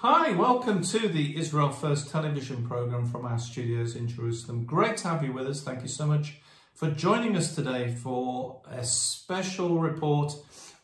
Hi, welcome to the Israel First television program from our studios in Jerusalem. Great to have you with us. Thank you so much for joining us today for a special report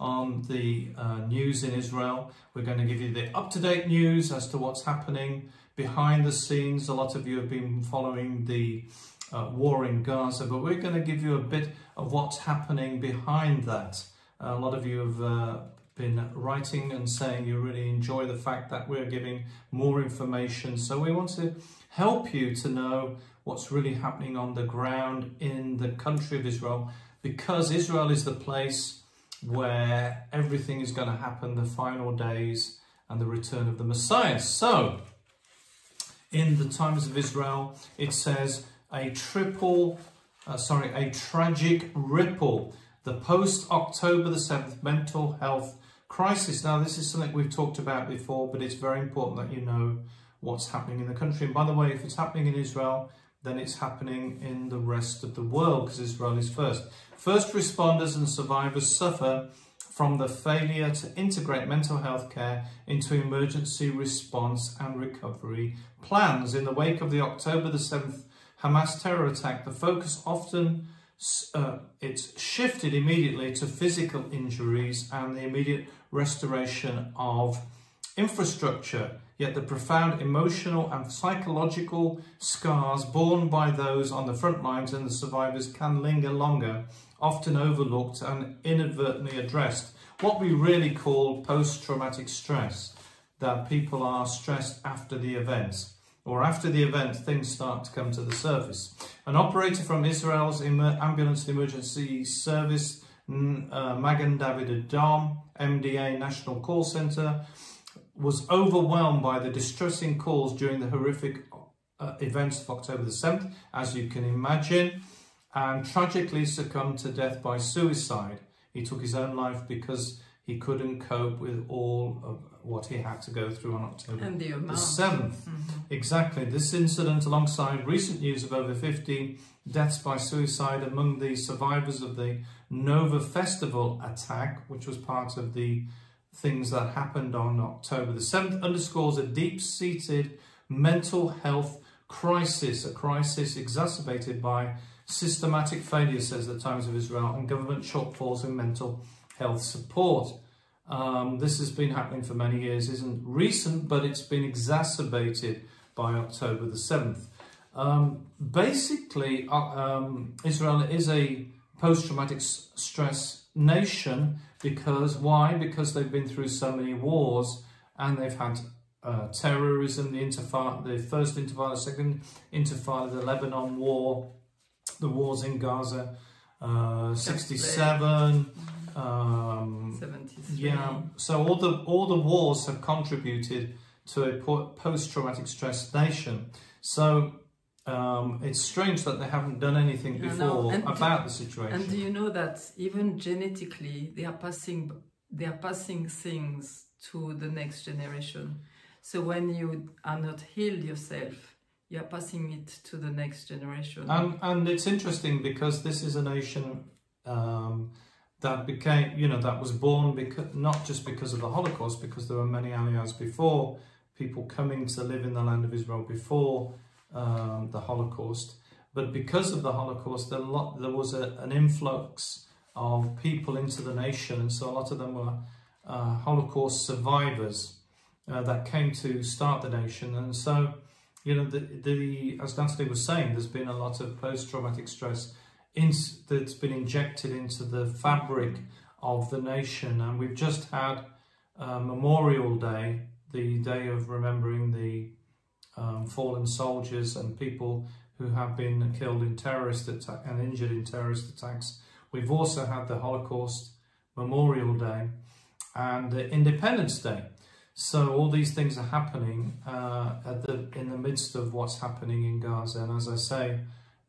on the news in Israel. We're going to give you the up-to-date news as to what's happening behind the scenes. A lot of you have been following the war in Gaza, but we're going to give you a bit of what's happening behind that. A lot of you have been writing and saying you really enjoy the fact that we're giving more information. So we want to help you to know what's really happening on the ground in the country of Israel, because Israel is the place where everything is going to happen, the final days and the return of the Messiah. So in the Times of Israel, it says a tragic ripple. The post-October the 7th mental health crisis. Now, this is something we've talked about before, but it's very important that you know what's happening in the country. And by the way, if it's happening in Israel, then it's happening in the rest of the world, because Israel is first. First responders and survivors suffer from the failure to integrate mental health care into emergency response and recovery plans. In the wake of the October the 7th Hamas terror attack, the focus often it's shifted immediately to physical injuries and the immediate restoration of infrastructure. Yet the profound emotional and psychological scars borne by those on the front lines and the survivors can linger longer, often overlooked and inadvertently addressed. What we really call post-traumatic stress, that people are stressed after the event, or after the event, things start to come to the surface. An operator from Israel's ambulance emergency service, Magen David Adom, MDA National Call Center, was overwhelmed by the distressing calls during the horrific events of October the 7th, as you can imagine, and tragically succumbed to death by suicide. He took his own life because he couldn't cope with all of what he had to go through on October the 7th. Exactly. This incident, alongside recent news of over 50 deaths by suicide among the survivors of the Nova Festival attack, which was part of the things that happened on October the 7th, underscores a deep-seated mental health crisis, a crisis exacerbated by systematic failure, says the Times of Israel, and government shortfalls in mental health support. This has been happening for many years, isn't recent, but it's been exacerbated by October the 7th. Basically, Israel is a post-traumatic stress nation. Because why? Because they've been through so many wars, and they've had terrorism, the Intifada, the first Intifada, second Intifada, the Lebanon War, the wars in Gaza, 67. 73. Yeah, so all the wars have contributed to a post-traumatic stress nation. So it's strange that they haven't done anything before about the situation. And do you know that even genetically they are passing things to the next generation? So when you are not healed yourself, you are passing it to the next generation. And it's interesting because this is a nation that became, that was born not just because of the Holocaust, because there were many aliyahs before, people coming to live in the land of Israel before the Holocaust. But because of the Holocaust, there was an influx of people into the nation, and so a lot of them were Holocaust survivors that came to start the nation. And so, as Nathalie was saying, there's been a lot of post-traumatic stress that's been injected into the fabric of the nation. And we've just had Memorial Day, the day of remembering the fallen soldiers and people who have been killed in terrorist attacks and injured in terrorist attacks. We've also had the Holocaust Memorial Day and the Independence Day. So all these things are happening in the midst of what's happening in Gaza. And as I say,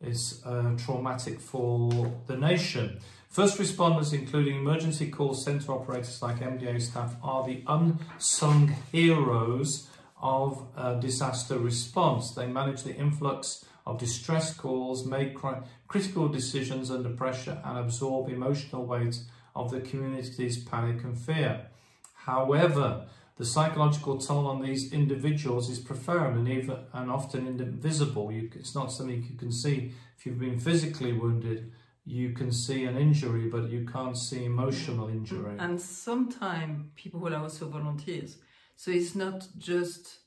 it's traumatic for the nation. First responders, including emergency call center operators like MDA staff, are the unsung heroes of disaster response. They manage the influx of distress calls, make critical decisions under pressure, and absorb emotional weight of the community's panic and fear. However, the psychological toll on these individuals is profound and often invisible. It's not something you can see. If you've been physically wounded, you can see an injury, but you can't see emotional injury. And sometimes people who are also volunteers. So it's not just,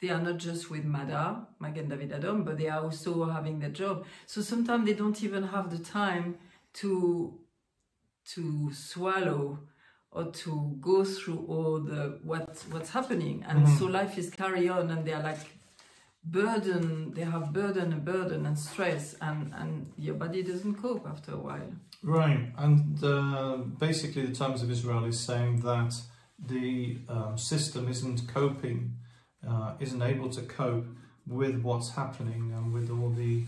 they are not just with MADA, Magen David Adom, but they are also having their job. So sometimes they don't even have the time to swallow or to go through all the what's happening. And so life is carry on, and they are like burden, they have burden and stress, and your body doesn't cope after a while. Right, and basically the Times of Israel is saying that the system isn't coping, isn't able to cope with what's happening and with all the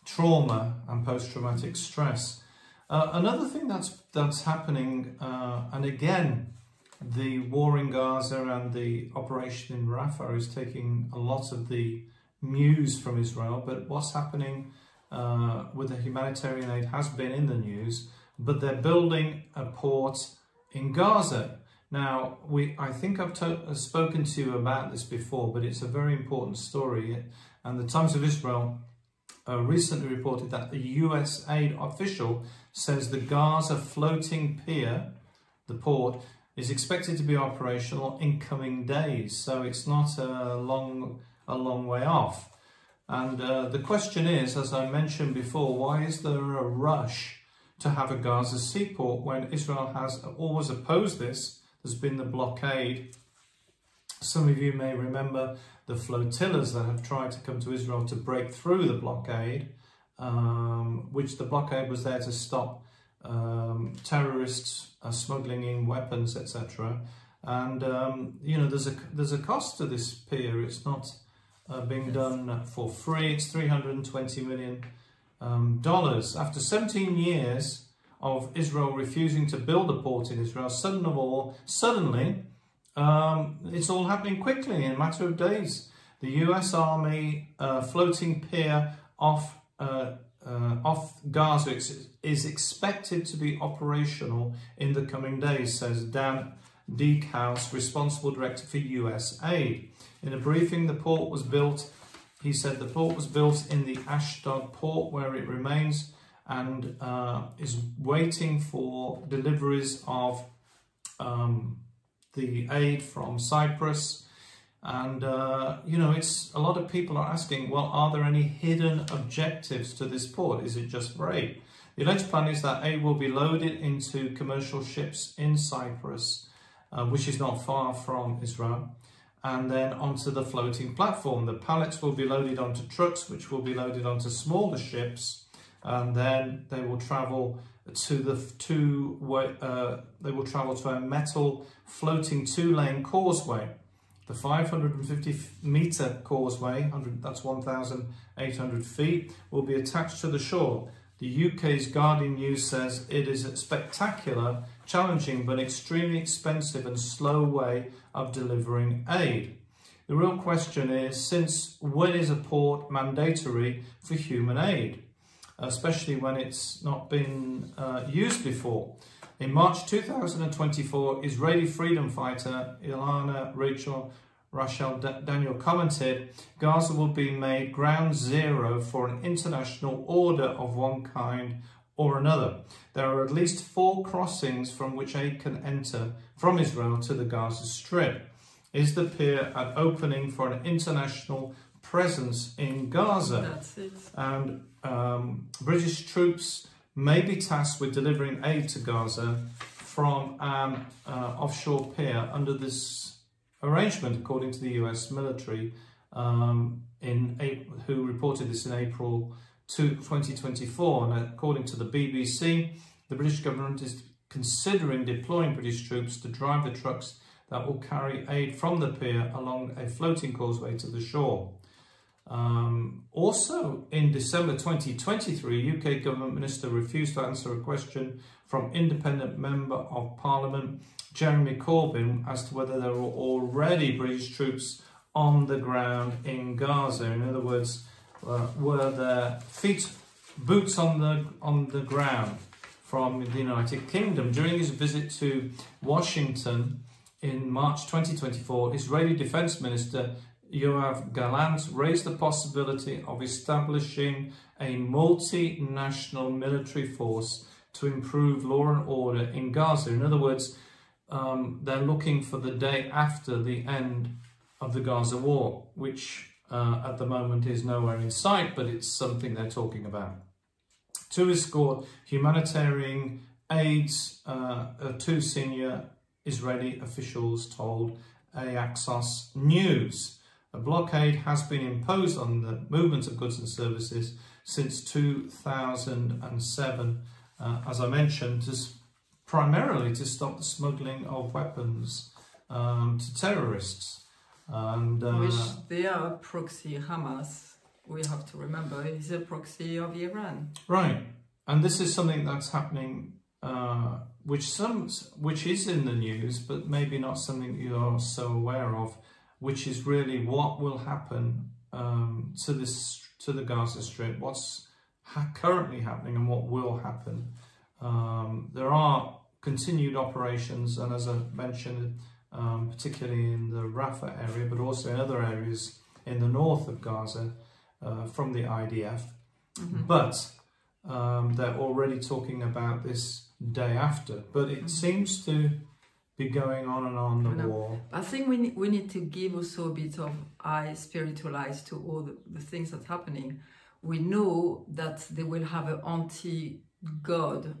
trauma and post-traumatic stress. Another thing that's happening, and again, the war in Gaza and the operation in Rafah is taking a lot of the news from Israel, but what's happening with the humanitarian aid has been in the news, but they're building a port in Gaza. Now, I think I've spoken to you about this before, but it's a very important story, and the Times of Israel recently reported that the US aid official says the Gaza floating pier, the port, is expected to be operational in coming days. So it's not a long way off. And the question is, as I mentioned before, why is there a rush to have a Gaza seaport when Israel has always opposed this? There's been the blockade. Some of you may remember the flotillas that have tried to come to Israel to break through the blockade, which the blockade was there to stop terrorists smuggling in weapons, etc. And you know, there's a cost to this pier. It's not being done for free. It's $320 million. After 17 years of Israel refusing to build a port in Israel, suddenly it's all happening quickly in a matter of days. The US Army floating pier off Gaza is expected to be operational in the coming days, says Dan Deekhouse, responsible director for US aid. In a briefing, he said the port was built in the Ashdod port, where it remains, and is waiting for deliveries of the aid from Cyprus. And you know, a lot of people are asking, well, are there any hidden objectives to this port? Is it just for aid? The alleged plan is that aid will be loaded into commercial ships in Cyprus, which is not far from Israel, and then onto the floating platform. The pallets will be loaded onto trucks, which will be loaded onto smaller ships, and then they will travel to a metal floating 2-lane causeway. The 550-metre causeway, that's 1,800 feet, will be attached to the shore. The UK's Guardian News says it is a spectacular, challenging but extremely expensive and slow way of delivering aid. The real question is, since when is a port mandatory for human aid, especially when it's not been used before? In March 2024, Israeli freedom fighter Ilana Rachel Daniel commented, Gaza will be made ground zero for an international order of one kind or another. There are at least 4 crossings from which aid can enter from Israel to the Gaza Strip. Is the pier an opening for an international presence in Gaza? That's it. And British troops may be tasked with delivering aid to Gaza from an offshore pier under this arrangement, according to the US military, who reported this in April 2024. And according to the BBC, the British government is considering deploying British troops to drive the trucks that will carry aid from the pier along a floating causeway to the shore. Also, in December 2023, UK government minister refused to answer a question from independent member of Parliament Jeremy Corbyn as to whether there were already British troops on the ground in Gaza. In other words, were their boots on the ground from the United Kingdom. During his visit to Washington in March 2024, Israeli Defense Minister Yoav Gallant raised the possibility of establishing a multinational military force to improve law and order in Gaza. In other words, they're looking for the day after the end of the Gaza war, which at the moment is nowhere in sight, but it's something they're talking about. To escort humanitarian aids, two senior Israeli officials told Axios News. A blockade has been imposed on the movement of goods and services since 2007, as I mentioned, primarily to stop the smuggling of weapons to terrorists. And which they are a proxy. Hamas, we have to remember, is a proxy of Iran. Right, and this is something that's happening, which is in the news, but maybe not something you're so aware of, which is really what will happen to the Gaza Strip, what's currently happening and what will happen. There are continued operations, and as I mentioned, particularly in the Rafah area, but also in other areas in the north of Gaza from the IDF. But they're already talking about this day after. But it seems to be going on the war. I think we need to give also a bit of spiritual eyes to all the things that's happening. We know that they will have an anti-God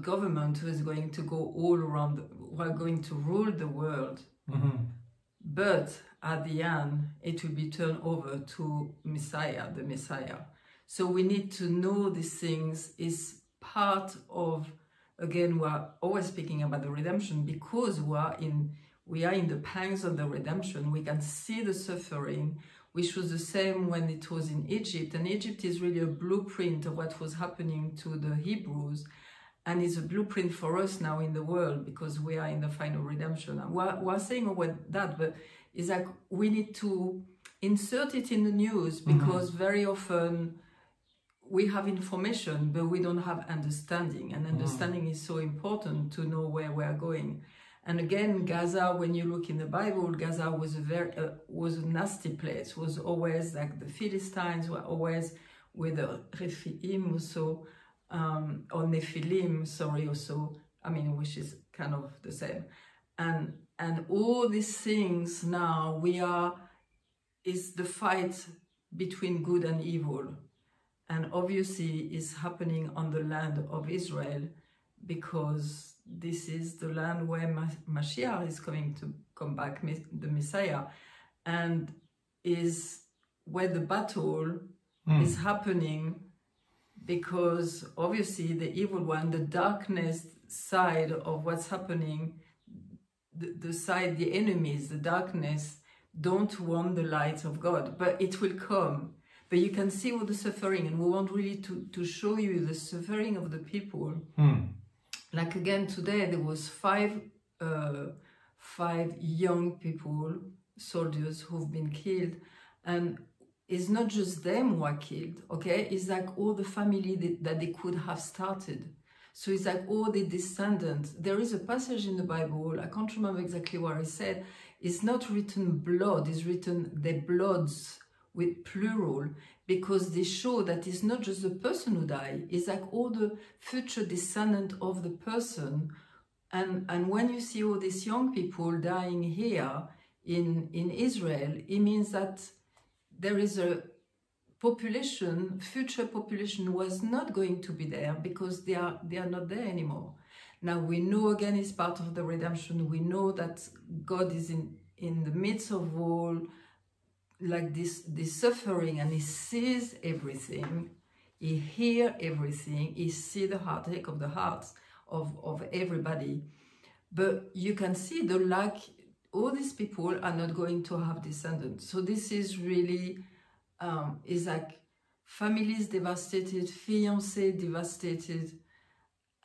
government who is going to go all around, who are going to rule the world. But at the end, it will be turned over to the Messiah. So we need to know these things is part of, again, we are always speaking about the redemption because we are in the pangs of the redemption. We can see the suffering, which was the same when it was in Egypt. And Egypt is really a blueprint of what was happening to the Hebrews. And it's a blueprint for us now in the world because we are in the final redemption. And we're saying about that, but it's like we need to insert it in the news because very often we have information, but we don't have understanding. And understanding is so important to know where we are going. And again, Gaza, when you look in the Bible, Gaza was a nasty place. Was always like the Philistines were always with the Rephaim also, or Nephilim, sorry, also. I mean, which is kind of the same. And all these things now is the fight between good and evil. And obviously is happening on the land of Israel because this is the land where Mashiach is going to come back, the Messiah, and is where the battle is happening because obviously the evil one, the darkness side of what's happening, the enemies, the darkness, don't want the light of God, but it will come. But you can see all the suffering, and we want really to show you the suffering of the people. Like again, today there was five young people, soldiers who've been killed. And it's not just them who are killed, okay? It's like all the family that they could have started. So it's like all the descendants. There is a passage in the Bible, I can't remember exactly what it said. It's not written blood, it's written their bloods, with plural, because they show that it's not just the person who died, it's like all the future descendant of the person. And when you see all these young people dying here in Israel, it means that there is a population, future population was not going to be there because they are not there anymore. Now we know again it's part of the redemption. We know that God is in the midst of all like this suffering, and he sees everything, he hears everything, he sees the heartache of the hearts of everybody. But you can see the lack, all these people are not going to have descendants. So this is really, is like families devastated, fiancés devastated,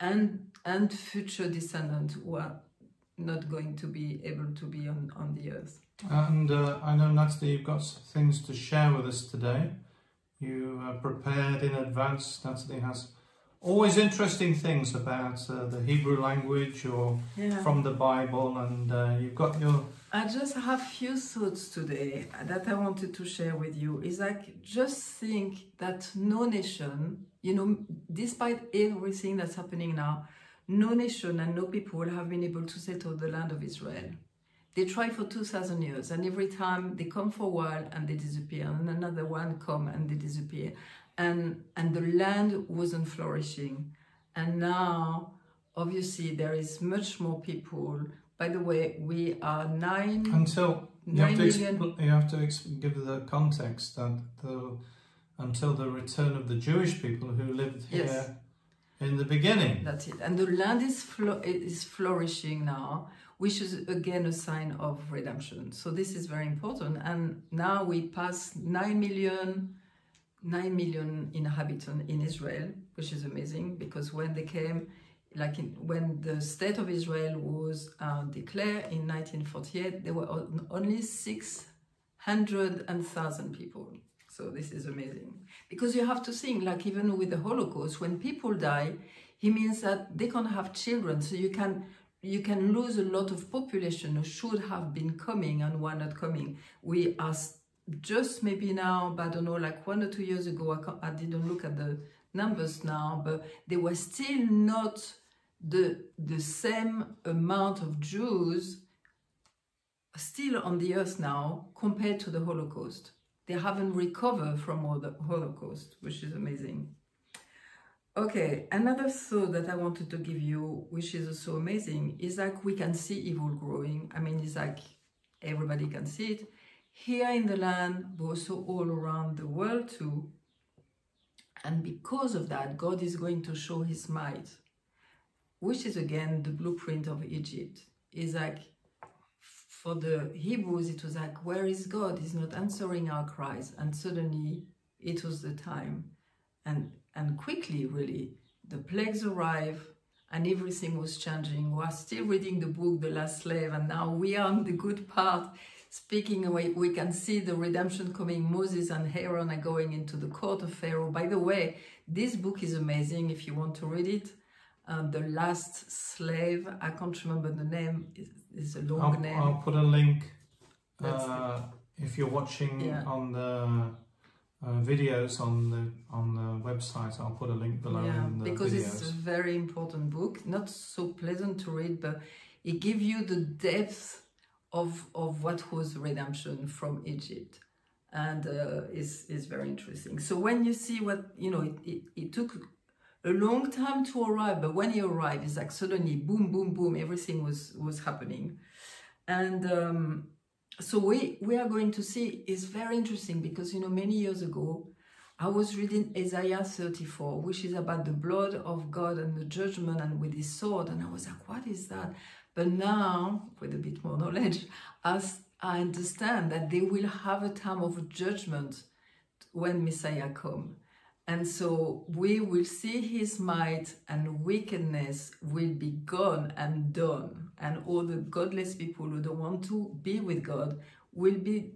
and future descendants who are not going to be able to be on the earth. And I know, Nathalie, you've got things to share with us today. You prepared in advance. Nathalie has always interesting things about the Hebrew language or from the Bible, and you've got your... I just have few thoughts today that I wanted to share with you. Is like, just think that no nation, you know, despite everything that's happening now, no nation and no people have been able to settle the land of Israel. They tried for 2,000 years, and every time they come for a while and they disappear, and another one come and they disappear. And the land wasn't flourishing. And now, obviously, there is much more people. By the way, we are 9 until you have to give the context that until the return of the Jewish people who lived here in the beginning. That's it. And the land is flourishing now, which is again a sign of redemption. So this is very important. And now we pass 9 million inhabitants in Israel, which is amazing, because when they came, when the state of Israel was declared in 1948, there were only 600,000 people. So this is amazing. Because you have to think, like even with the Holocaust, when people die, it means that they can't have children. So you can lose a lot of population who should have been coming and were not coming. We are just maybe now, but I don't know, like 1 or 2 years ago, I didn't look at the numbers now, but they were still not the same amount of Jews still on the earth now compared to the Holocaust. They haven't recovered from all the Holocaust, which is amazing. Okay, another thought that I wanted to give you, which is also amazing, is like we can see evil growing. I mean, it's like everybody can see it. Here in the land, but also all around the world too. And because of that, God is going to show his might, which is again the blueprint of Egypt. It's like, for the Hebrews, it was like, where is God? He's not answering our cries. And suddenly it was the time. And quickly, really, the plagues arrive and everything was changing. We are still reading the book, The Last Slave, and now we are on the good part. Speaking away, we can see the redemption coming. Moses and Aaron are going into the court of Pharaoh. By the way, this book is amazing if you want to read it. The Last Slave, I can't remember the name, it's a long name. I'll put a link if you're watching on the videos on the website. I'll put a link below in the because videos. It's a very important book, not so pleasant to read, but it gives you the depth of what was redemption from Egypt, and is very interesting. So when you see what, you know, it took a long time to arrive, but when he arrived, it's like suddenly boom, boom, boom, everything was happening. And so we are going to see, is very interesting, because, you know, many years ago, I was reading Isaiah 34, which is about the blood of God and the judgment and with his sword. And I was like, what is that? But now, with a bit more knowledge, as I understand that they will have a time of judgment when Messiah comes. And so we will see his might, and wickedness will be gone and done. And all the godless people who don't want to be with God will be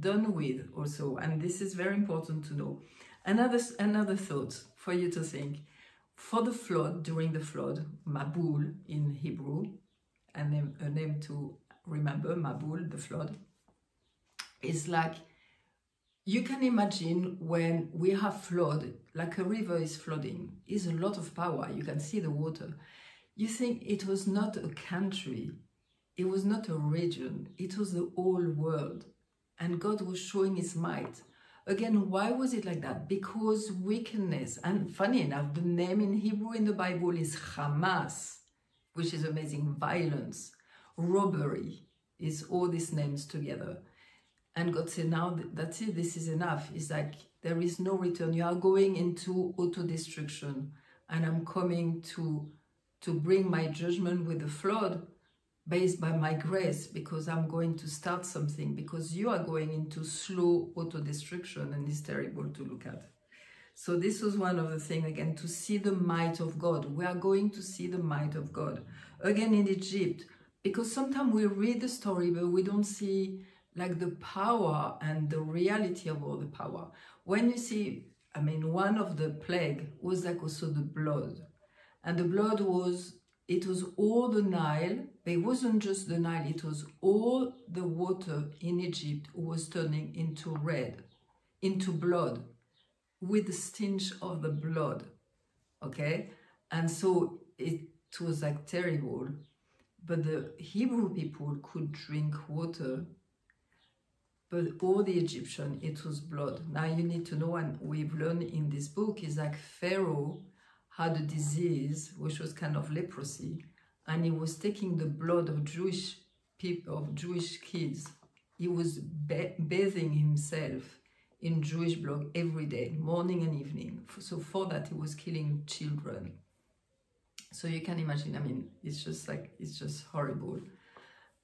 done with also. And this is very important to know. Another thought for you to think. For the flood, during the flood, Mabul in Hebrew, a name to remember, Mabul, the flood, is like, you can imagine when we have flood, like a river is flooding, is a lot of power. You can see the water. You think it was not a country, it was not a region, it was the whole world. And God was showing his might. Again, why was it like that? Because wickedness, and funny enough, the name in Hebrew in the Bible is Hamas, which is amazing. Violence, robbery, is all these names together. And God said, now that's it, this is enough. It's like, there is no return. You are going into auto-destruction. And I'm coming to bring my judgment with the flood based by my grace, because I'm going to start something, because you are going into slow auto-destruction, and it's terrible to look at. So this was one of the things, again, to see the might of God. We are going to see the might of God. Again, in Egypt, because sometimes we read the story, but we don't see like the power and the reality of all the power. When you see, I mean, one of the plague was like also the blood. And the blood was, it was all the Nile, but it wasn't just the Nile, it was all the water in Egypt was turning into red, into blood, with the stench of the blood, okay? And so it was like terrible, but the Hebrew people could drink water, but all the Egyptian, it was blood. Now you need to know, and we've learned in this book, is like Pharaoh had a disease, which was kind of leprosy, and he was taking the blood of Jewish people, of Jewish kids. He was bathing himself in Jewish blood every day, morning and evening. So for that, he was killing children. So you can imagine, I mean, it's just like, it's just horrible.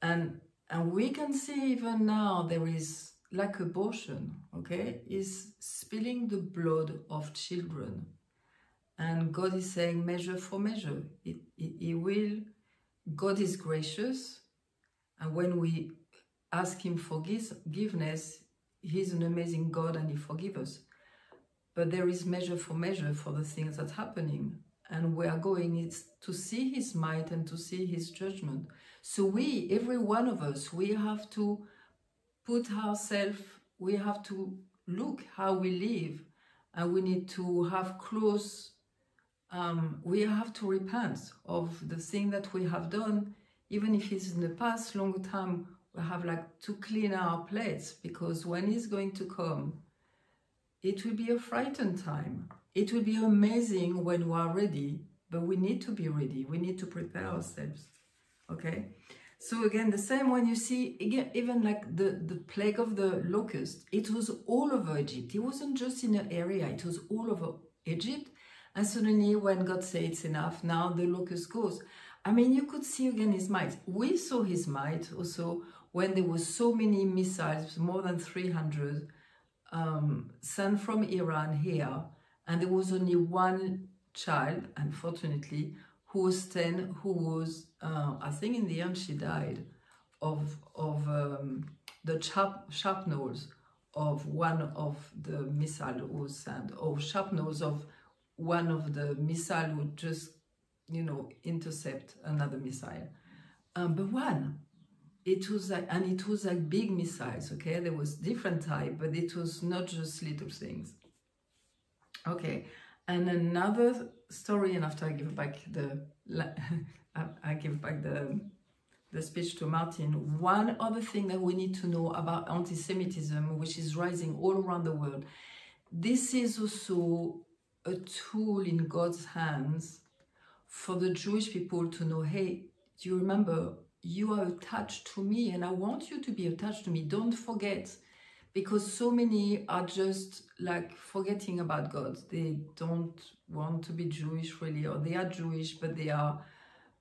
And we can see even now there is like abortion, okay, is spilling the blood of children. And God is saying measure for measure. He will, God is gracious. And when we ask him forgiveness, he's an amazing God and he forgives us. But there is measure for the things that are happening. And we are going to see his might and to see his judgment. So we, every one of us, we have to put ourselves, we have to look how we live. And we need to have close, we have to repent of the thing that we have done, even if it's in the past long time. We have like to clean our plates, because when he's going to come, it will be a frightened time. It will be amazing when we are ready, but we need to be ready. We need to prepare ourselves, okay? So again, the same when you see, again, even like the plague of the locust, it was all over Egypt. It wasn't just in an area, it was all over Egypt. And suddenly when God said it's enough, now the locust goes. I mean, you could see again his might. We saw his might also when there was so many missiles, more than 300, sent from Iran here. And there was only one child, unfortunately, who was 10, who was, I think in the end she died of the shrapnels of one of the missiles who was sent, or shrapnels of one of the missiles would just, you know, intercept another missile. But one, it was like, and it was like big missiles, okay? There was different type, but it was not just little things. Okay, and another story, and after I give back the speech to Martin. One other thing that we need to know about anti-Semitism, which is rising all around the world. This is also a tool in God's hands for the Jewish people to know, hey, do you remember, you are attached to me, and I want you to be attached to me. Don't forget. Because so many are just like forgetting about God. They don't want to be Jewish really, or they are Jewish, but they are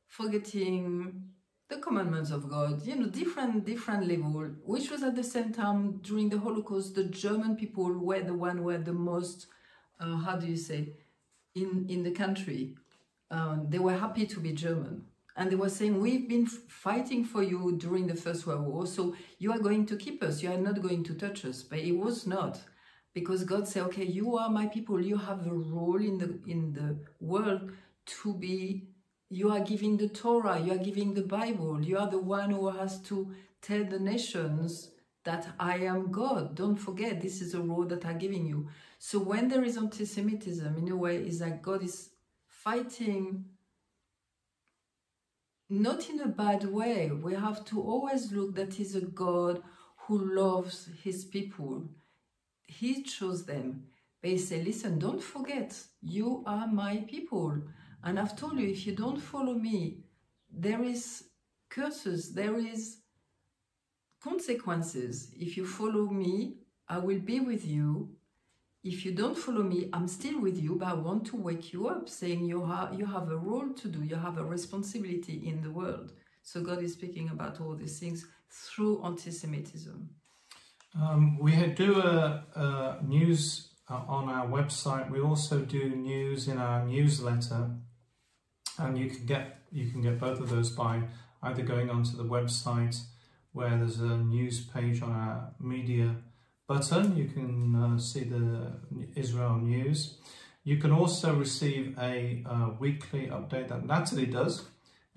forgetting the commandments of God, you know, different level, which was at the same time during the Holocaust, the German people were the one who were the most, how do you say, in the country. They were happy to be German. And they were saying, we've been fighting for you during the First World War, so you are going to keep us, you are not going to touch us. But it was not, because God said, okay, you are my people, you have a role in the world to be, you are giving the Torah, you are giving the Bible, you are the one who has to tell the nations that I am God. Don't forget, this is a role that I'm giving you. So when there is anti-Semitism, in a way, it's like God is fighting, not in a bad way. We have to always look that he's a God who loves his people. He chose them. But he said, listen, don't forget, you are my people. And I've told you, if you don't follow me, there is curses, there is consequences. If you follow me, I will be with you. If you don't follow me, I'm still with you, but I want to wake you up, saying you have a role to do, you have a responsibility in the world. So God is speaking about all these things through anti-Semitism. We do a news on our website. We also do news in our newsletter, and you can get both of those by either going onto the website, where there's a news page on our media button. You can see the Israel news. You can also receive a weekly update that Nathalie does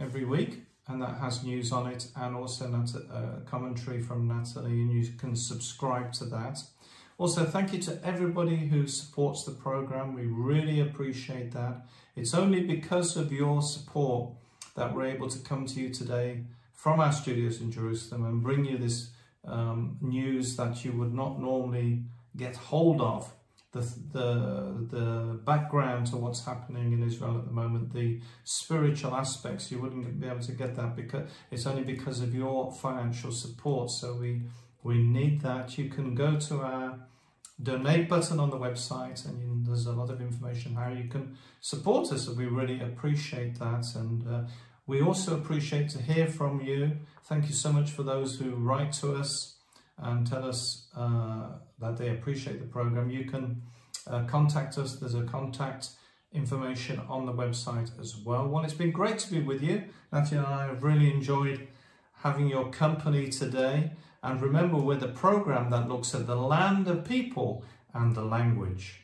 every week, and that has news on it, and also commentary from Nathalie, and you can subscribe to that. Also, thank you to everybody who supports the program. We really appreciate that. It's only because of your support that we're able to come to you today from our studios in Jerusalem and bring you this news that you would not normally get hold of. The background to what's happening in Israel at the moment, the spiritual aspects, you wouldn't be able to get that because it's only because of your financial support. So we need that. You can go to our donate button on the website, and there's a lot of information how you can support us, and we really appreciate that. And we also appreciate to hear from you. Thank you so much for those who write to us and tell us that they appreciate the program. You can contact us. There's a contact information on the website as well. Well, it's been great to be with you. Nathalie and I have really enjoyed having your company today. And remember, we're the program that looks at the land, the people, and the language.